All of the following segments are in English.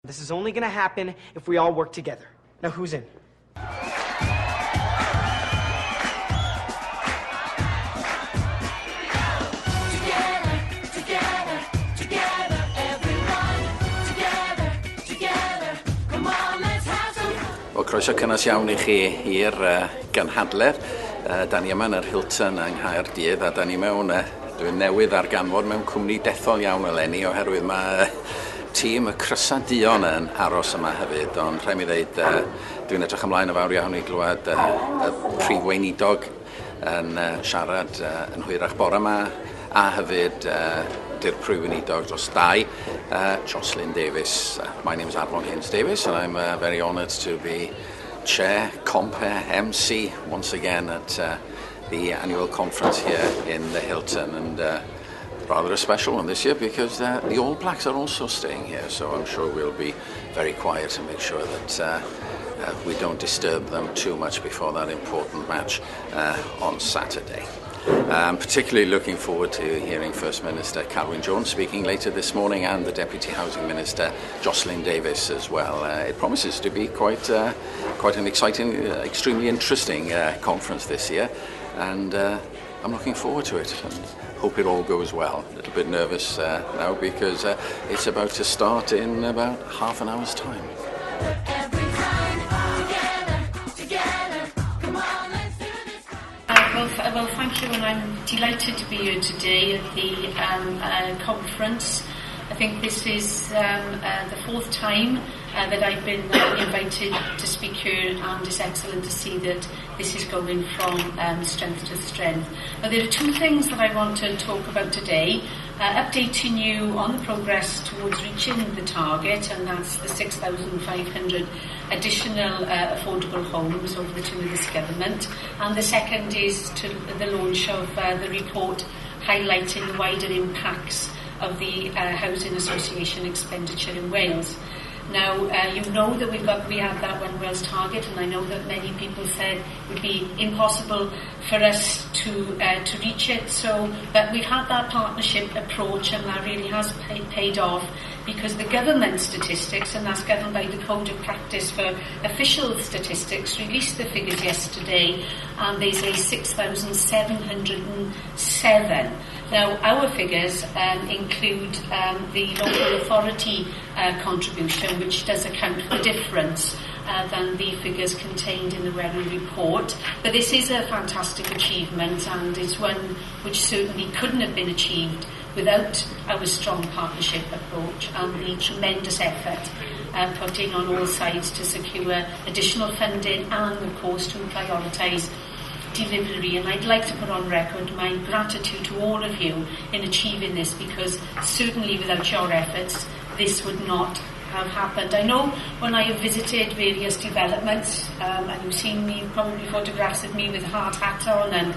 This is only going to happen if we all work together. Now, who's in? Wel, croeso cynnes iawn I chi i'r gynhadledd. Da ni yma yn yr Hilton yng Nghaerdydd a da ni mewn, dwi'n newydd ar ganfod mewn cwmni dethol iawn eleni oherwydd mae tîm y Crysa Duon yn aros yma hefyd, ond rhaid mi ddeud dwi'n edrych ymlaen y fawr iawn I glywed y prif weinidog yn siarad yn hwyrach bore yma a hefyd di'r prif weinidog dros dau, Jocelyn Davies. My name is Arfon Haynes Davies and I'm very honoured to be Chair, Compere, MC once again at the annual conference here in the Hilton, and rather a special one this year because the All Blacks are also staying here, so I'm sure we'll be very quiet and make sure that we don't disturb them too much before that important match on Saturday. I'm particularly looking forward to hearing First Minister Carwyn Jones speaking later this morning and the Deputy Housing Minister Jocelyn Davies as well. It promises to be quite an exciting, extremely interesting conference this year, and I'm looking forward to it and hope it all goes well. A little bit nervous now because it's about to start in about half an hour's time. Well, thank you, and I'm delighted to be here today at the conference. I think this is the fourth time that I've been invited to speak here, and it's excellent to see that this is going from strength to strength. But there are two things that I want to talk about today. Updating you on the progress towards reaching the target, and that's the 6,500 additional affordable homes over the term of this government. And the second is to the launch of the report highlighting the wider impacts of the Housing Association expenditure in Wales. Now, you know that we have that One Wales target, and I know that many people said it would be impossible for us to reach it. But we've had that partnership approach, and that really has paid off, because the government statistics, and that's governed by the Code of Practice for Official Statistics, released the figures yesterday, and they say 6,707. Now, our figures include the local authority contribution, which does account for the difference than the figures contained in the Werry report. But this is a fantastic achievement, and it's one which certainly couldn't have been achieved without our strong partnership approach and the tremendous effort putting on all sides to secure additional funding and, of course, to prioritise delivery. And I'd like to put on record my gratitude to all of you in achieving this, because certainly without your efforts this would not have happened. I know when I have visited various developments, and you've seen me, probably photographs of me with a hard hat on and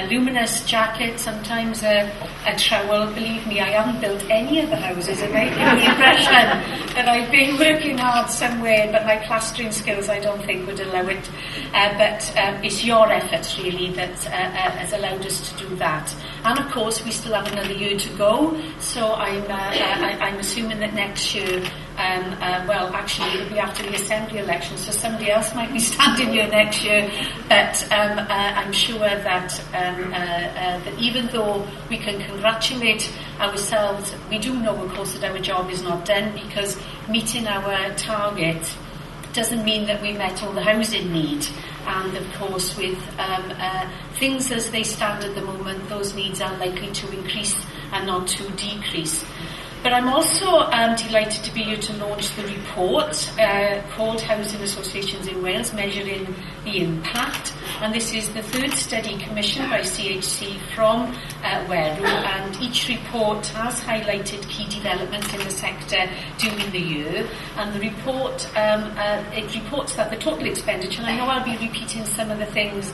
luminous jacket, sometimes a trowel. Believe me, I haven't built any of the houses. It may give the impression that I've been working hard somewhere, but my plastering skills I don't think would allow it. But it's your efforts really that has allowed us to do that. And of course we still have another year to go, so I'm assuming that next year, well, actually it'll be after the Assembly election, so somebody else might be standing here next year, but I'm sure that even though we can congratulate ourselves, we do know, of course, that our job is not done, because meeting our target doesn't mean that we met all the housing need. And of course, with things as they stand at the moment, those needs are likely to increase and not to decrease. But I'm also delighted to be here to launch the report called Housing Associations in Wales, Measuring the Impact. And this is the third study commissioned by CHC from Cymru, and each report has highlighted key developments in the sector during the year. And the report, it reports that the total expenditure, and I know I'll be repeating some of the things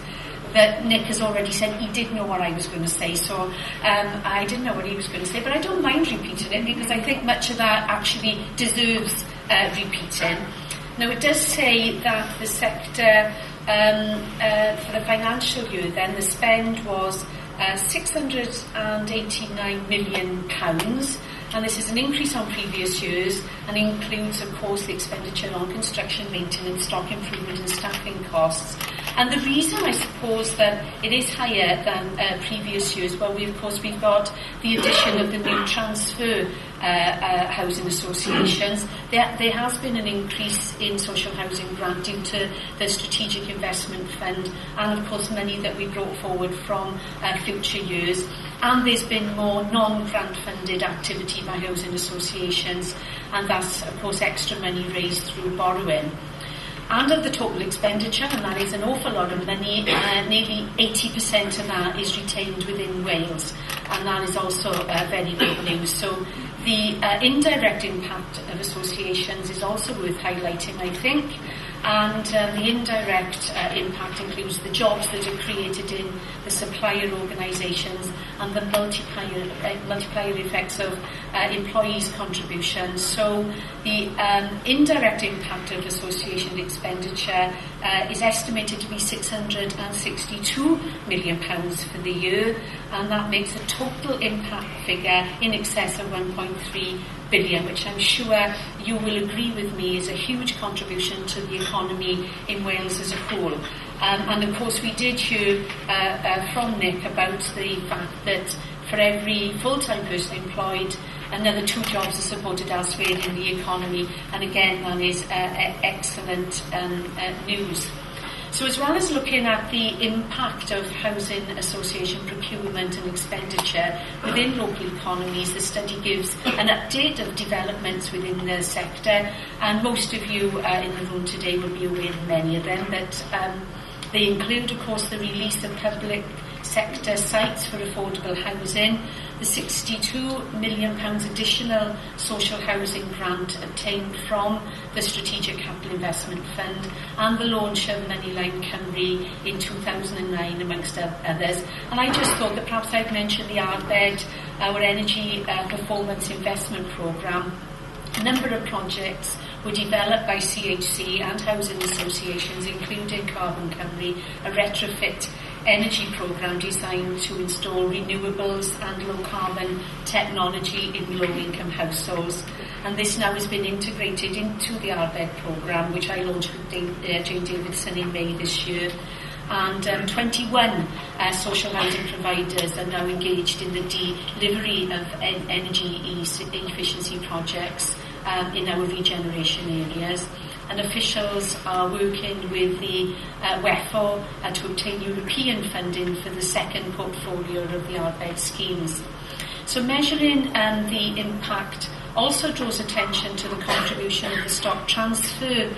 that Nick has already said. He did know what I was going to say, so I didn't know what he was going to say, but I don't mind repeating it, because I think much of that actually deserves repeating. Now, it does say that the sector, for the financial year then, the spend was £689 million, And this is an increase on previous years and includes, of course, the expenditure on construction, maintenance, stock improvement and staffing costs. And the reason, I suppose, that it is higher than previous years, well, we've got the addition of the new transfer housing associations. There has been an increase in social housing grant due to the Strategic Investment Fund and, of course, money that we brought forward from future years. And there's been more non-grant funded activity by housing associations, and that's, of course, extra money raised through borrowing. And of the total expenditure, and that is an awful lot of money, nearly 80% of that is retained within Wales, and that is also very good news. So the indirect impact of associations is also worth highlighting, I think, and the indirect impact includes the jobs that are created in the supplier organisations and the multiplier effects of employees' contributions. So the indirect impact of association expenditure is estimated to be £662 million for the year, and that makes a total impact figure in excess of 1.3 billion, which I'm sure you will agree with me is a huge contribution to the economy in Wales as a whole. And of course we did hear from Nick about the fact that for every full-time person employed, another 2 jobs are supported elsewhere in the economy, and again that is excellent news. So as well as looking at the impact of housing association procurement and expenditure within local economies, the study gives an update of developments within the sector, and most of you in the room today will be aware of many of them, but they include, of course, the release of public sector sites for affordable housing, the £62 million additional social housing grant obtained from the Strategic Capital Investment Fund, and the launch of Moneyline Cymru in 2009, amongst others. And I just thought that perhaps I'd mention the Arbed, our energy performance investment programme. A number of projects were developed by CHC and housing associations, including Carbon Cymru, a retrofit energy programme designed to install renewables and low-carbon technology in low-income households. And this now has been integrated into the Arbed programme, which I launched with Jane Davidson in May this year. And 21 social housing providers are now engaged in the delivery of energy efficiency projects in our regeneration areas. And officials are working with the WEFO to obtain European funding for the second portfolio of the Arbed schemes. So measuring the impact also draws attention to the contribution of the stock transfer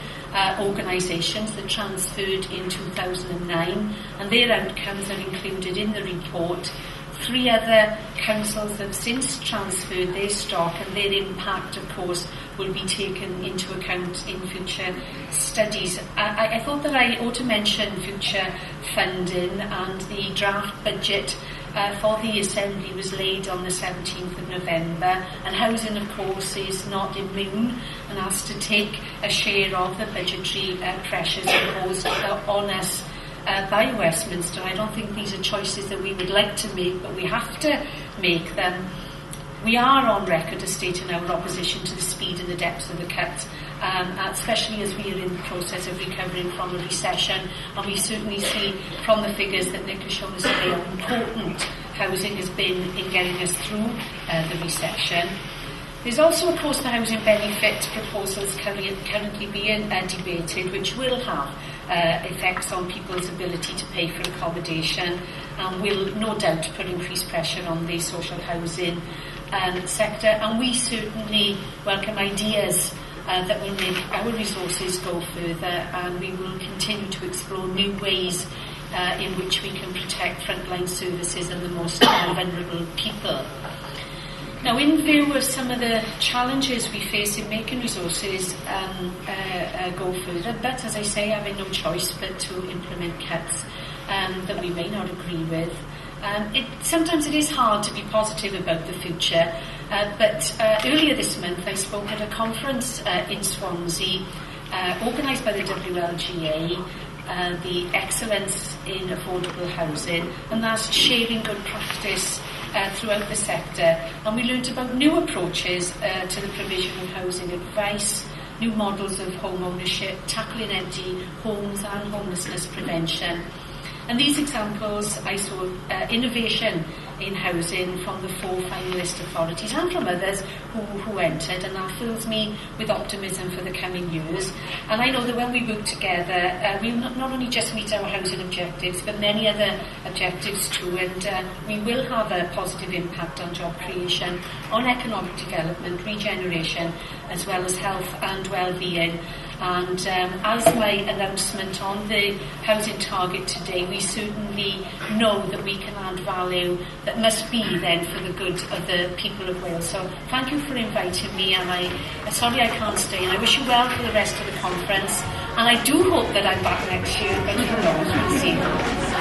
organisations that transferred in 2009, and their outcomes are included in the report. 3 other councils have since transferred their stock, and their impact, of course, will be taken into account in future studies. I thought that I ought to mention future funding, and the draft budget for the Assembly was laid on the 17th of November, and housing, of course, is not immune and has to take a share of the budgetary pressures imposed on us by Westminster. I don't think these are choices that we would like to make, but we have to make them. We are on record as stating our opposition to the speed and the depth of the cut, especially as we are in the process of recovering from a recession, and we certainly see from the figures that Nick has shown us today how important housing has been in getting us through the recession. There's also, of course, the housing benefit proposals currently being debated, which will have effects on people's ability to pay for accommodation, and will no doubt put increased pressure on the social housing sector. And we certainly welcome ideas that will make our resources go further, and we will continue to explore new ways in which we can protect frontline services and the most vulnerable people. Now, in view of some of the challenges we face in making resources go further, but as I say, having no choice but to implement cuts that we may not agree with, sometimes it is hard to be positive about the future, but earlier this month I spoke at a conference in Swansea organised by the WLGA, the Excellence in Affordable Housing, and that's sharing good practice throughout the sector, and we learnt about new approaches to the provision of housing advice, new models of home ownership, tackling empty homes and homelessness prevention. And these examples, I saw innovation in housing from the 4 finalist authorities and from others who entered, and that fills me with optimism for the coming years. And I know that when we work together, we will not only just meet our housing objectives, but many other objectives too, and we will have a positive impact on job creation, on economic development, regeneration, as well as health and well-being. And as my announcement on the housing target today, we certainly know that we can add value that must be then for the good of the people of Wales. So thank you for inviting me, and I'm sorry I can't stay, and I wish you well for the rest of the conference. And I do hope that I'm back next year, but who knows, we'll see.